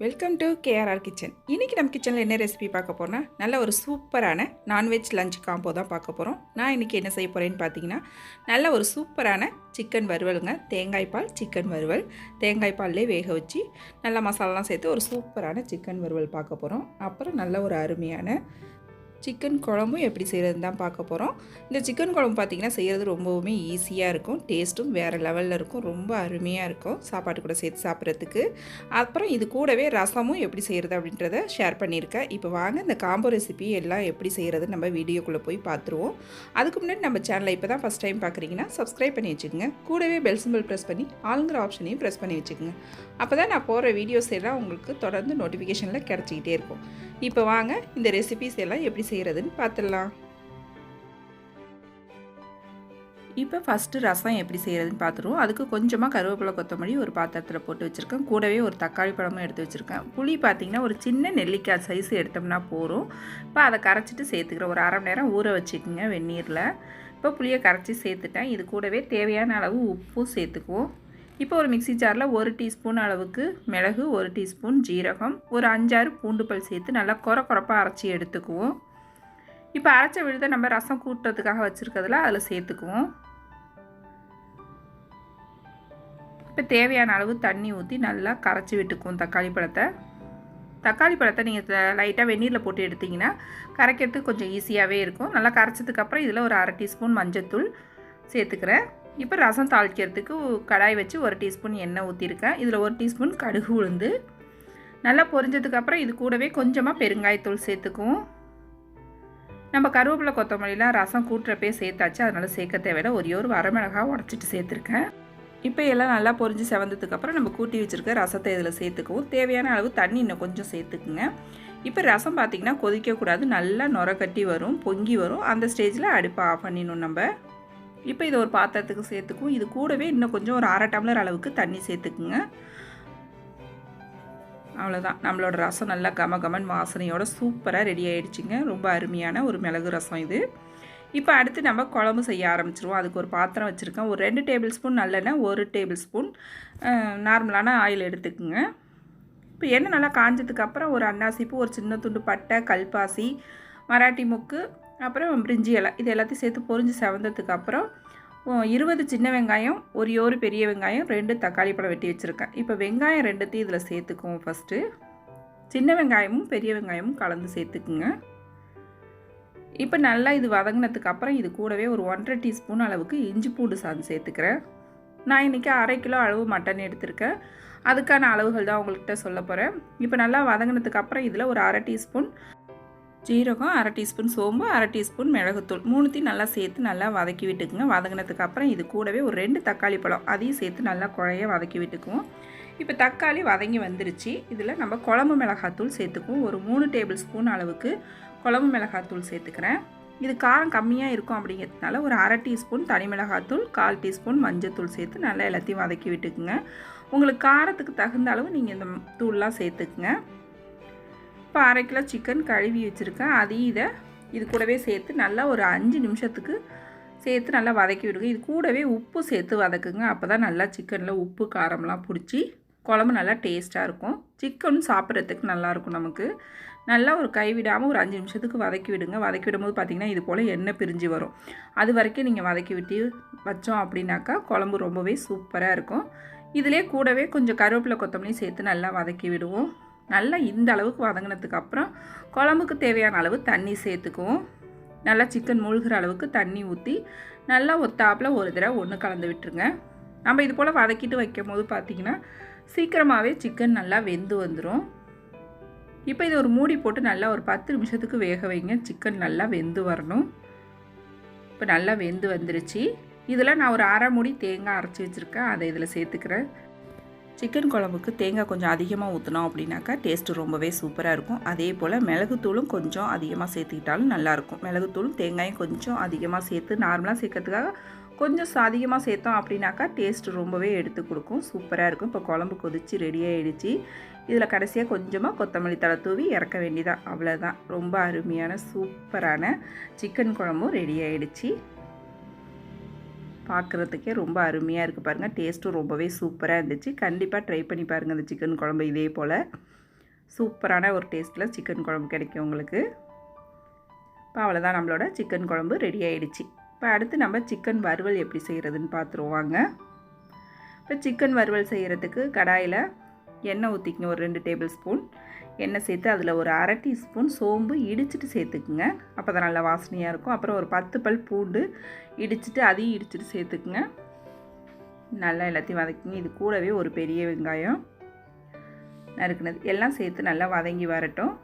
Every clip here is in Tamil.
Welcome to KRR kitchen. இன்றைக்கி நம்ம கிச்சனில் என்ன ரெசிபி பார்க்க போகிறோன்னா, நல்ல ஒரு சூப்பரான நான்வெஜ் லஞ்ச் காம்போ தான் பார்க்க போகிறோம். நான் இன்றைக்கி என்ன செய்ய போகிறேன்னு பார்த்தீங்கன்னா, நல்ல ஒரு சூப்பரான சிக்கன் வறுவலுங்க. தேங்காய் பால் சிக்கன் வறுவல். தேங்காய் பால்லே வேக வச்சு நல்லா மசாலாலாம் சேர்த்து ஒரு சூப்பரான சிக்கன் வறுவல் பார்க்க போகிறோம். அப்புறம் நல்ல ஒரு அருமையான சிக்கன் குழம்பும் எப்படி செய்கிறதுன்னு தான் பார்க்க போகிறோம். இந்த சிக்கன் குழம்பு பார்த்திங்கன்னா செய்கிறது ரொம்பவுமே ஈஸியாக இருக்கும். டேஸ்ட்டும் வேறு லெவலில் இருக்கும். ரொம்ப அருமையாக இருக்கும் சாப்பாட்டு கூட சேர்த்து சாப்பிட்றதுக்கு. அப்புறம் இது கூடவே ரசமும் எப்படி செய்கிறது அப்படின்றத ஷேர் பண்ணியிருக்கேன். இப்போ வாங்க இந்த காம்போ ரெசிபி எல்லாம் எப்படி செய்கிறதுன்னு நம்ம வீடியோக்குள்ளே போய் பார்த்துருவோம். அதுக்கு முன்னாடி நம்ம சேனலை இப்போ தான் ஃபஸ்ட் டைம் பார்க்குறீங்கன்னா சப்ஸ்கிரைப் பண்ணி வச்சுக்கோங்க. கூடவே பெல் சிம்பிள் ப்ரெஸ் பண்ணி ஆளுங்கிற ஆப்ஷனையும் ப்ரெஸ் பண்ணி வச்சுக்கோங்க. அப்போ தான் நான் போகிற வீடியோஸ் எல்லாம் உங்களுக்கு தொடர்ந்து நோட்டிஃபிகேஷனில் கிடச்சிக்கிட்டே இருக்கும். இப்போ வாங்க இந்த ரெசிபிஸ் எல்லாம் எப்படி செய்கிறதுன்னு பார்த்துடலாம். இப்போ ஃபஸ்ட்டு ரசம் எப்படி செய்கிறதுன்னு பார்த்துருவோம். அதுக்கு கொஞ்சமாக கருவேப்பிலை கொத்தமல்லி ஒரு பாத்திரத்தில் போட்டு வச்சுருக்கேன். கூடவே ஒரு தக்காளி பழமும் எடுத்து வச்சுருக்கேன். புளி பார்த்திங்கன்னா ஒரு சின்ன நெல்லிக்காய் சைஸ் எடுத்தோம்னா போதும். இப்போ அதை கரைச்சிட்டு சேர்த்துக்கிறேன். ஒரு அரை மணி நேரம் ஊற வச்சுக்கோங்க வெந்நீரில். இப்போ புளியை கரைச்சி சேர்த்துட்டேன். இது கூடவே தேவையான அளவு உப்பும் சேர்த்துக்குவோம். இப்போ ஒரு மிக்ஸி ஜாரில் 1 டீஸ்பூன் அளவுக்கு மிளகு, 1 டீஸ்பூன் ஜீரகம், ஒரு 5-6 பூண்டு பல் சேர்த்து நல்லா கொரப்பாக அரைச்சி எடுத்துக்குவோம். இப்போ அரைச்ச விழுதை நம்ம ரசம் கூட்டுறதுக்காக வச்சுருக்கிறதுல அதில் சேர்த்துக்குவோம். இப்போ தேவையான அளவு தண்ணி ஊற்றி நல்லா கரைச்சி விட்டுக்குவோம் தக்காளி பழத்தை நீங்கள் லைட்டாக வெந்நீரில் போட்டு எடுத்திங்கன்னா கரைக்கிறதுக்கு கொஞ்சம் ஈஸியாகவே இருக்கும். நல்லா கரைச்சதுக்கப்புறம் இதில் ஒரு 1/2 டீஸ்பூன் மஞ்சள்தூள் சேர்த்துக்கிறேன். இப்போ ரசம் தாளிக்கிறதுக்கு கடாய் வச்சு 1 டீஸ்பூன் எண்ணெய் ஊற்றிருக்கேன். இதில் 1 டீஸ்பூன் கடுகு உளுந்து நல்லா பொரிஞ்சதுக்கப்புறம் இது கூடவே கொஞ்சமாக பெருங்காயத்தூள் சேர்த்துக்குவோம். நம்ம கருவேப்பிலை கொத்தமல்லிலாம் ரசம் கூட்டுறப்பே சேர்த்தாச்சு, அதனால் சேர்க்க தேவையில்லை. ஒரு வரமிளகாய் உடச்சிட்டு சேர்த்துருக்கேன். இப்போ எல்லாம் நல்லா பொரிஞ்சு செவந்ததுக்கப்புறம் நம்ம கூட்டி வச்சுருக்க ரசத்தை இதில் சேர்த்துக்குவோம். தேவையான அளவு தண்ணி இன்னும் கொஞ்சம் சேர்த்துக்குங்க. இப்போ ரசம் பார்த்திங்கன்னா கொதிக்கக்கூடாது, நல்லா நுர கட்டி வரும், பொங்கி வரும். அந்த ஸ்டேஜில் அடுப்பை ஆஃப் பண்ணிடணும் நம்ம. இப்போ இதை ஒரு பாத்திரத்துக்கு சேர்த்துக்கும். இது கூடவே இன்னும் கொஞ்சம் ஒரு 1/2 டம்ளர் அளவுக்கு தண்ணி சேர்த்துக்குங்க. அவ்வளோதான், நம்மளோட ரசம் நல்லா கமகமன் வாசனையோட சூப்பராக ரெடி ஆகிடுச்சிங்க. ரொம்ப அருமையான ஒரு மிளகு ரசம் இது. இப்போ அடுத்து நம்ம குழம்பு செய்ய ஆரம்பிச்சிருவோம். அதுக்கு ஒரு பாத்திரம் வச்சுருக்கேன். ஒரு 2 டேபிள் ஸ்பூன் நல்லெண்ணெய், 1 டேபிள் ஸ்பூன் நார்மலான ஆயில் எடுத்துக்குங்க. இப்போ எண்ணெய் நல்லா காஞ்சதுக்கப்புறம் ஒரு அன்னாசிப்பூ, ஒரு சின்ன துண்டு பட்டை, கல்பாசி, மராட்டி மொக்கு, அப்புறம் பிரிஞ்சி இலை, இது எல்லாத்தையும் சேர்த்து பொரிஞ்சு செவந்ததுக்கப்புறம் 20 சின்ன வெங்காயம், ஒரு பெரிய வெங்காயம், 2 தக்காளி பழம் வெட்டி வச்சுருக்கேன். இப்போ வெங்காயம் 2த்தையும் இதில் சேர்த்துக்குவோம். ஃபஸ்ட்டு சின்ன வெங்காயமும் பெரிய வெங்காயமும் கலந்து சேர்த்துக்குங்க. இப்போ நல்லா இது வதங்கினதுக்கப்புறம் இது கூடவே ஒரு 1/2 டீஸ்பூன் அளவுக்கு இஞ்சி பூண்டு சாந்து சேர்த்துக்கிறேன். நான் இன்றைக்கி 1/2 கிலோ அளவு மட்டன் எடுத்திருக்கேன். அதுக்கான அளவுகள் தான் உங்கள்கிட்ட சொல்ல போகிறேன். இப்போ நல்லா வதங்கினதுக்கப்புறம் இதில் ஒரு 1/2 டீஸ்பூன் ஜீரகம், 1/2 டீஸ்பூன் சோம்பு, 1/2 டீஸ்பூன் மிளகுத்தூள், 3த்தையும் நல்லா சேர்த்து நல்லா வதக்கி விட்டுக்குங்க. வதங்கினதுக்கப்புறம் இது கூடவே ஒரு 2 தக்காளி பழம் அதையும் சேர்த்து நல்லா குழைய வதக்கி விட்டுக்குவோம். இப்போ தக்காளி வதங்கி வந்துருச்சு. இதில் நம்ம குழம்பு மிளகாத்தூள் சேர்த்துக்குவோம். ஒரு 3 டேபிள் ஸ்பூன் அளவுக்கு குழம்பு மிளகாத்தூள் சேர்த்துக்கிறேன். இது காரம் கம்மியாக இருக்கும் அப்படிங்கிறதுனால ஒரு 1/2 டீஸ்பூன் தனி மிளகாத்தூள், 1/4 டீஸ்பூன் மஞ்சத்தூள் சேர்த்து நல்லா எல்லாத்தையும் வதக்கி விட்டுக்குங்க. உங்களுக்கு காரத்துக்கு தகுந்த அளவு நீங்கள் இந்த தூள்லாம் சேர்த்துக்குங்க. இப்போ 1/2 கிலோ சிக்கன் கழுவி வச்சுருக்கேன். அதையும் இது கூடவே சேர்த்து நல்லா ஒரு 5 நிமிஷத்துக்கு சேர்த்து நல்லா வதக்கி விடுங்க. இது கூடவே உப்பு சேர்த்து வதக்குங்க. அப்போ தான் நல்லா சிக்கனில் உப்பு காரம்லாம் பிடிச்சி குழம்பு நல்லா டேஸ்ட்டாக இருக்கும். சிக்கனும் சாப்பிட்றதுக்கு நல்லாயிருக்கும். நமக்கு நல்லா ஒரு கைவிடாமல் ஒரு 5 நிமிஷத்துக்கு வதக்கி விடுங்க. வதக்கி விடும்போது பார்த்திங்கன்னா இது போல் எண்ணெய் பிரிஞ்சு வரும். அது வரைக்கும் நீங்கள் வதக்கி விட்டு வச்சோம் அப்படின்னாக்கா குழம்பு ரொம்பவே சூப்பராக இருக்கும். இதிலே கூடவே கொஞ்சம் கருவேப்பிலை கொத்தமல்லியும் சேர்த்து நல்லா வதக்கி விடுவோம். நல்லா இந்த அளவுக்கு வதங்கினதுக்கப்புறம் குழம்புக்கு தேவையான அளவு தண்ணி சேர்த்துக்குவோம். நல்லா சிக்கன் மூழ்கிற அளவுக்கு தண்ணி ஊற்றி நல்லா ஒத்தாப்பில் ஒரு தடவை ஒன்று கலந்து விட்டுருங்க. நம்ம இது போல் வதக்கிட்டு வைக்கும் போது பார்த்திங்கன்னா சீக்கிரமாகவே சிக்கன் நல்லா வெந்து வந்துடும். இப்போ இது ஒரு மூடி போட்டு நல்லா ஒரு 10 நிமிஷத்துக்கு வேக வைங்க. சிக்கன் நல்லா வெந்து வரணும். இப்போ நல்லா வெந்து வந்துருச்சு. இதில் நான் ஒரு 1/2 மூடி தேங்காய் அரைச்சி வச்சுருக்கேன். அதை இதில் சேர்த்துக்கிறேன். சிக்கன் குழம்புக்கு தேங்காய் கொஞ்சம் அதிகமாக ஊற்றினோம் அப்படின்னாக்கா டேஸ்ட்டு ரொம்பவே சூப்பராக இருக்கும். அதே போல் மிளகுத்தூளும் கொஞ்சம் அதிகமாக சேர்த்துக்கிட்டாலும் நல்லாயிருக்கும். மிளகுத்தூளும் தேங்காயும் கொஞ்சம் அதிகமாக சேர்த்து நார்மலாக சேர்க்கறதுக்காக கொஞ்சம் அதிகமாக சேர்த்தோம் அப்படின்னாக்கா டேஸ்ட்டு ரொம்பவே எடுத்து கொடுக்கும். சூப்பராக இருக்கும். இப்போ குழம்பு கொதித்து ரெடி ஆகிடுச்சு. இதில் கடைசியாக கொஞ்சமாக கொத்தமல்லி தழை தூவி இறக்க வேண்டியதான். அவ்வளோதான். ரொம்ப அருமையான சூப்பரான சிக்கன் குழம்பும் ரெடி ஆகிடுச்சு. பார்க்குறதுக்கே ரொம்ப அருமையாக இருக்குது பாருங்கள். டேஸ்ட்டும் ரொம்பவே சூப்பராக இருந்துச்சு. கண்டிப்பாக ட்ரை பண்ணி பாருங்கள் இந்த சிக்கன் குழம்பு இதே போல். சூப்பரான ஒரு டேஸ்ட்டில் சிக்கன் குழம்பு கிடைக்கும் உங்களுக்கு. இப்போ அவ்வளோதான், நம்மளோட சிக்கன் குழம்பு ரெடி ஆகிடுச்சு. இப்போ அடுத்து நம்ம சிக்கன் வறுவல் எப்படி செய்கிறதுன்னு பார்த்துருவாங்க. இப்போ சிக்கன் வறுவல் செய்கிறதுக்கு கடாயில் எண்ணெய் ஊற்றிக்கணும். ஒரு 2 டேபிள் ஸ்பூன் எண்ணெய் சேர்த்து அதில் ஒரு அரை டீஸ்பூன் சோம்பு இடிச்சிட்டு சேர்த்துக்குங்க. அப்போ தான் நல்லா வாசனையாக இருக்கும். அப்புறம் ஒரு 10 பல் பூண்டு இடிச்சிட்டு அதையும் இடிச்சிட்டு சேர்த்துக்குங்க. நல்லா எல்லாத்தையும் வதக்கிங்க. இது கூடவே ஒரு பெரிய வெங்காயம் நறுக்குனது எல்லாம் சேர்த்து நல்லா வதங்கி வரட்டும்.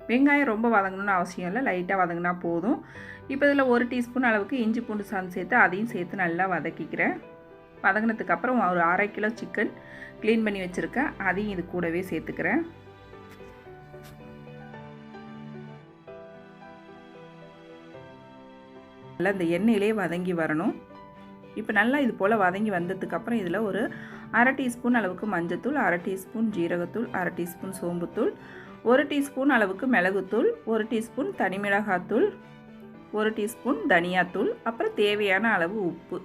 வெங்காயம் ரொம்ப வதங்கணும்னு அவசியம் இல்லை, லைட்டாக வதங்கினா போதும். இப்போ இதில் 1 டீஸ்பூன் அளவுக்கு இஞ்சி பூண்டு சாந்து சேர்த்து அதையும் சேர்த்து நல்லா வதக்கிக்கிறேன். வதங்கினதுக்கப்புறம் ஒரு 1/2 கிலோ சிக்கன் க்ளீன் பண்ணி வச்சுருக்கேன், அதையும் இது கூடவே சேர்த்துக்கிறேன். நல்லா இந்த எண்ணெயிலே வதங்கி வரணும். இப்போ நல்லா இது போல் வதங்கி வந்ததுக்கப்புறம் இதில் ஒரு 1/2 டீஸ்பூன் அளவுக்கு மஞ்சத்தூள், 1/2 டீஸ்பூன் ஜீரகத்தூள், 1/2 டீஸ்பூன் சோம்புத்தூள், 1 டீஸ்பூன் அளவுக்கு மிளகுத்தூள், 1 டீஸ்பூன் தனி மிளகாத்தூள், 1 டீஸ்பூன் தனியாத்தூள், அப்புறம் தேவையான அளவு உப்பு,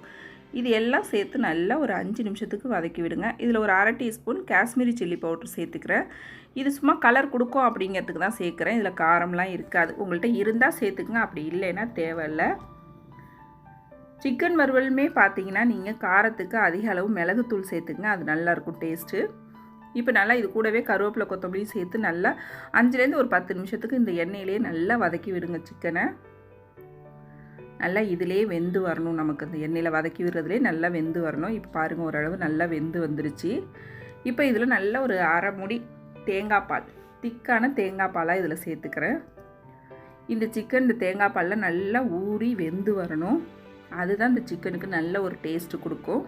இது எல்லாம் சேர்த்து நல்லா ஒரு 5 நிமிஷத்துக்கு வதக்கி விடுங்க. இதில் ஒரு 1/2 டீஸ்பூன் காஷ்மீரி சில்லி பவுடர் சேர்த்துக்கிறேன். இது சும்மா கலர் கொடுக்கும் அப்படிங்கிறதுக்கு தான் சேர்க்குறேன். இதில் காரம்லாம் இருக்காது. உங்கள்கிட்ட இருந்தால் சேர்த்துக்குங்க, அப்படி இல்லைன்னா தேவையில்லை. சிக்கன் வறுவலுமே பார்த்தீங்கன்னா நீங்கள் காரத்துக்கு அதிக அளவு மிளகுத்தூள் சேர்த்துக்குங்க, அது நல்லாயிருக்கும் டேஸ்ட்டு. இப்போ நல்லா இது கூடவே கருவேப்பிலை கொத்தமல்லியும் சேர்த்து நல்லா 5லேருந்து ஒரு 10 நிமிஷத்துக்கு இந்த எண்ணெயிலே நல்லா வதக்கி விடுங்க. சிக்கனை நல்லா இதிலே வெந்து வரணும். நமக்கு அந்த எண்ணெயில் வதக்கி விடுறதுலே நல்லா வெந்து வரணும். இப்போ பாருங்கள், ஓரளவு நல்லா வெந்து வந்துருச்சு. இப்போ இதில் நல்ல ஒரு 1/2 மூடி தேங்காய் பால், திக்கான தேங்காய் பாலாக இதில் சேர்த்துக்கிறேன். இந்த சிக்கன் இந்த தேங்காய் பாலில் நல்லா ஊறி வெந்து வரணும். அதுதான் இந்த சிக்கனுக்கு நல்ல ஒரு டேஸ்ட்டு கொடுக்கும்.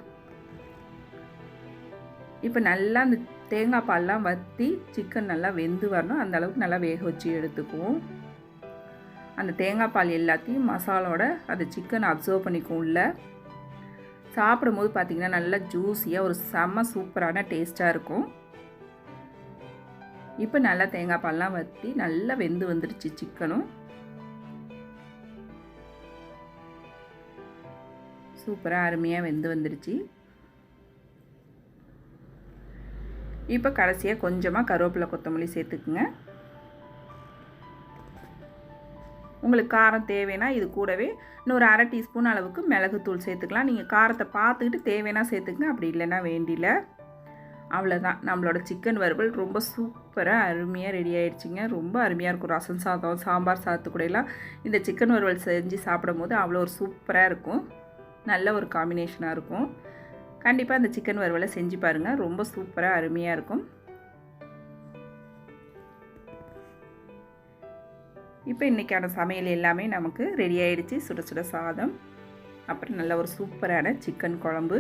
இப்போ நல்லா அந்த தேங்காய் பால்லாம் வற்றி சிக்கன் நல்லா வெந்து வரணும். அந்த அளவுக்கு நல்லா வேக வச்சு எடுத்துக்குவோம். அந்த தேங்காய் பால் எல்லாத்தையும் மசாலோட அந்த சிக்கன் அப்சர்வ் பண்ணிக்கும் உள்ள. சாப்பிடும்போது பார்த்திங்கன்னா நல்லா ஜூஸியாக ஒரு செம்ம சூப்பரான டேஸ்ட்டாக இருக்கும். இப்போ நல்லா தேங்காய் பால்லாம் வற்றி நல்லா வெந்து வந்துடுச்சு சிக்கனும். சூப்பராக அருமையாக வெந்து வந்துடுச்சு. இப்போ கடைசியாக கொஞ்சமாக கருவேப்பிலை கொத்தமல்லி சேர்த்துக்குங்க. உங்களுக்கு காரம் தேவைன்னா இது கூடவே இன்னொரு 1/2 டீஸ்பூன் அளவுக்கு மிளகுத்தூள் சேர்த்துக்கலாம். நீங்கள் காரத்தை பார்த்துக்கிட்டு தேவைன்னா சேர்த்துக்குங்க, அப்படி இல்லைன்னா வேண்டியில்லை. அவ்வளோதான், நம்மளோட சிக்கன் வறுவல் ரொம்ப சூப்பராக அருமையாக ரெடி ஆகிடுச்சிங்க. ரொம்ப அருமையாக இருக்கும். ரசம் சாதம், சாம்பார் சாதத்து கூடலாம் இந்த சிக்கன் வறுவல் செஞ்சு சாப்பிடும் போது அவ்வளோ ஒரு சூப்பராக இருக்கும். நல்ல ஒரு காம்பினேஷனாக இருக்கும். கண்டிப்பாக அந்த சிக்கன் வறுவலை செஞ்சு பாருங்கள், ரொம்ப சூப்பராக அருமையாக இருக்கும். இப்போ இன்றைக்கான சமையல் எல்லாமே நமக்கு ரெடி ஆகிடுச்சு. சுட சுட சாதம், அப்புறம் நல்ல ஒரு சூப்பரான சிக்கன் குழம்பு,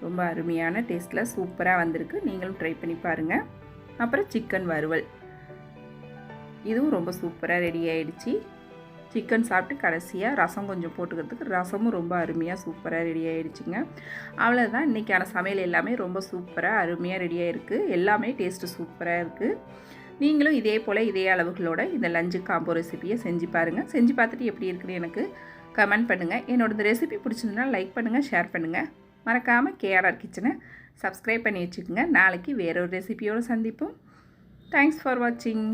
ரொம்ப அருமையான டேஸ்ட்டில் சூப்பராக வந்திருக்கு. நீங்களும் ட்ரை பண்ணி பாருங்கள். அப்புறம் சிக்கன் வறுவல் இதுவும் ரொம்ப சூப்பராக ரெடி ஆகிடுச்சு. சிக்கன் சாப்பிட்டு கடைசியாக ரசம் கொஞ்சம் போட்டுக்கிறதுக்கு ரசமும் ரொம்ப அருமையாக சூப்பராக ரெடி ஆகிடுச்சிங்க. அவ்வளோதான், இன்றைக்கான சமையல் எல்லாமே ரொம்ப சூப்பராக அருமையாக ரெடி ஆகிருக்கு. எல்லாமே டேஸ்ட்டு சூப்பராக இருக்குது. நீங்களும் இதே போல் இதே அளவுகளோட இந்த லஞ்சு காம்போ ரெசிபியை செஞ்சு பாருங்கள். செஞ்சு பார்த்துட்டு எப்படி இருக்குன்னு எனக்கு கமெண்ட் பண்ணுங்கள். என்னோட இந்த ரெசிபி பிடிச்சிருந்தா லைக் பண்ணுங்கள், ஷேர் பண்ணுங்கள். மறக்காமல் கேஆர்ஆர் கிச்சனை சப்ஸ்கிரைப் பண்ணி வச்சுக்கோங்க. நாளைக்கு வேற ஒரு ரெசிபியோடு சந்திப்போம். தேங்க்ஸ் ஃபார் வாட்சிங்.